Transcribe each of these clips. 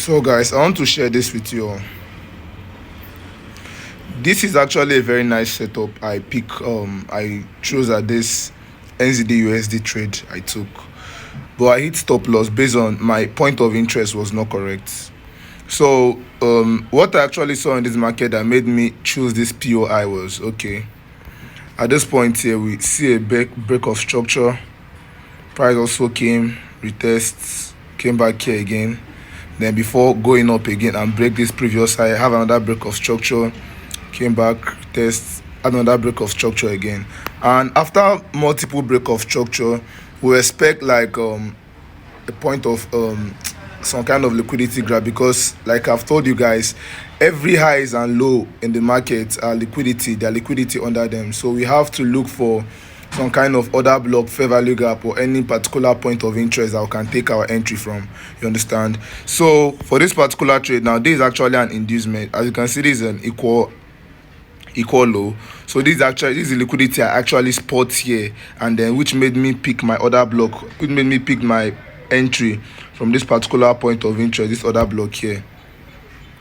So guys, I want to share this with you all. This is actually a very nice setup I chose at this NZD USD trade I took, but I hit stop loss based on my point of interest was not correct. So what I actually saw in this market that made me choose this POI was, okay, at this point here we see a break of structure. Price also came, retests, came back here again, then before going up again and break this previous high, have another break of structure, came back, test, another break of structure again. And after multiple break of structure, we expect like a point of some kind of liquidity grab, because like I've told you guys, every highs and low in the market are liquidity, there are liquidity under them. So we have to look for some kind of order block, fair value gap, or any particular point of interest that we can take our entry from. You understand? So for this particular trade now, this is actually an inducement. As you can see, this is an equal low. So this is the liquidity I actually spot here, and then which made me pick my order block, which made me pick my entry from this particular point of interest, this order block here,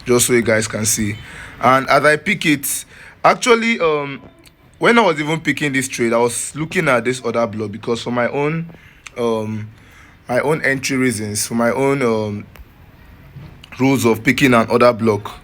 just so you guys can see. And as I pick it, actually when I was even picking this trade, I was looking at this order block because for my own entry reasons, for my own rules of picking an order block,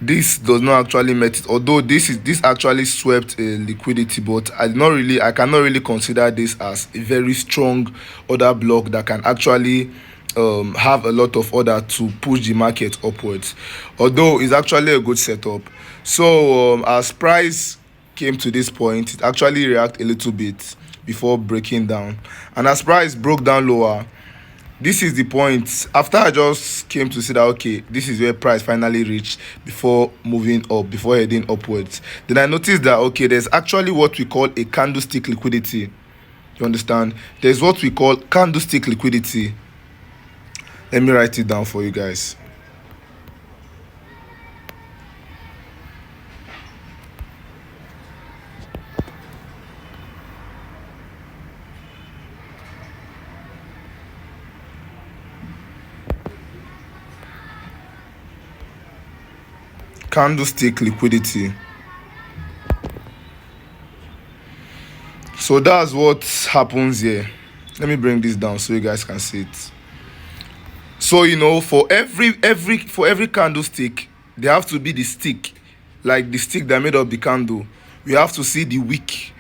this does not actually met it, although this actually swept a liquidity, but I cannot really consider this as a very strong order block that can actually have a lot of order to push the market upwards, although it's actually a good setup. So as price came to this point, it actually reacted a little bit before breaking down, and as price broke down lower, this is the point after I just came to see that, okay, this is where price finally reached before moving up, before heading upwards. Then I noticed that, okay, there's actually what we call a candlestick liquidity. You understand? There's what we call candlestick liquidity. Let me write it down for you guys. Candlestick liquidity. So that's what happens here. Let me bring this down so you guys can see it. So for every candlestick, there have to be the stick, like the stick that made up the candle. We have to see the wick,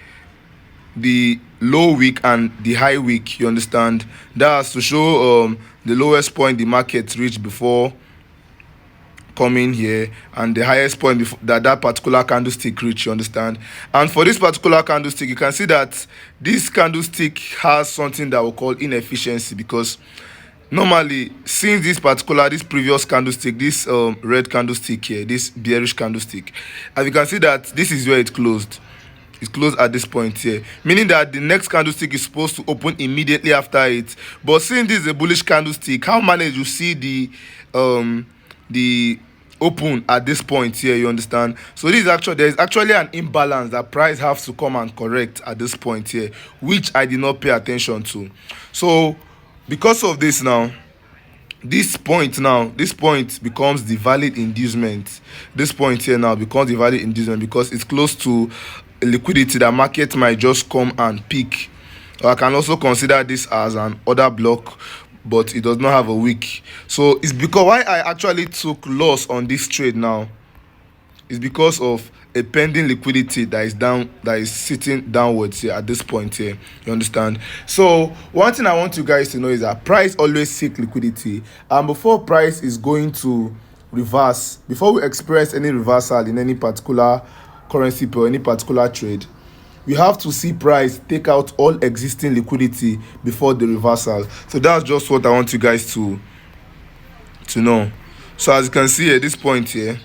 the low wick and the high wick. You understand? That's to show the lowest point the market reached before coming here, and the highest point that particular candlestick reached. You understand? And for this particular candlestick, you can see that this candlestick has something that we call inefficiency, because normally, since this previous candlestick, this red candlestick here, this bearish candlestick, as you can see that this is where it closed. It's closed at this point here, meaning that the next candlestick is supposed to open immediately after it. But since this is a bullish candlestick, how managed you see the open at this point here? You understand? So there's actually an imbalance that price has to come and correct at this point here, which I did not pay attention to. So because of this now, this point becomes the valid inducement. This point here now becomes the valid inducement because it's close to a liquidity that market might just come and pick. Or I can also consider this as an order block, but it does not have a wick. So it's because why I actually took loss on this trade now is because of a pending liquidity that is sitting downwards here at this point here. You understand? So one thing I want you guys to know is that price always seek liquidity, and before price is going to reverse, before we experience any reversal in any particular currency or any particular trade, we have to see price take out all existing liquidity before the reversal. So that's just what I want you guys to know. So as you can see at this point here,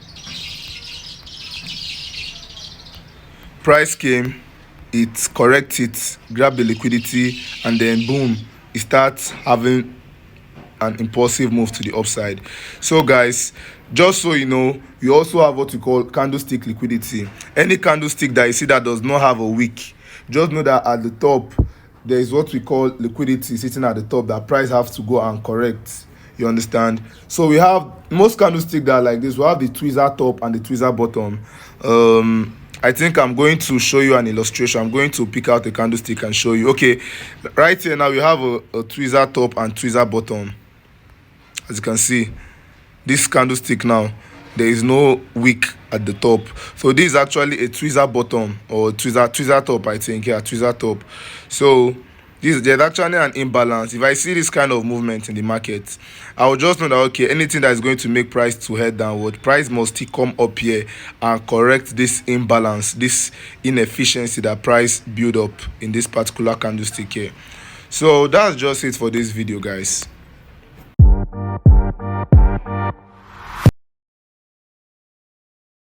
price came, it corrected, grabbed the liquidity, and then boom, it starts having an impulsive move to the upside. So guys, just so you know, you also have what we call candlestick liquidity. Any candlestick that you see that does not have a wick, just know that at the top there is what we call liquidity sitting at the top that price have to go and correct. You understand? So we have most candlestick that are like this. We have the tweezer top and the tweezer bottom. I think I'm going to show you an illustration. I'm going to pick out a candlestick and show you. Okay, right here now we have a tweezer top and tweezer bottom. As you can see, this candlestick now, there is no wick at the top. So this is actually a tweezer bottom or tweezer top, I think. Yeah, tweezer top. So there's actually an imbalance. If I see this kind of movement in the market, I will just know that okay, anything that is going to make price to head downward, price must still come up here and correct this imbalance, this inefficiency that price build up in this particular candlestick here. So that's just it for this video, guys.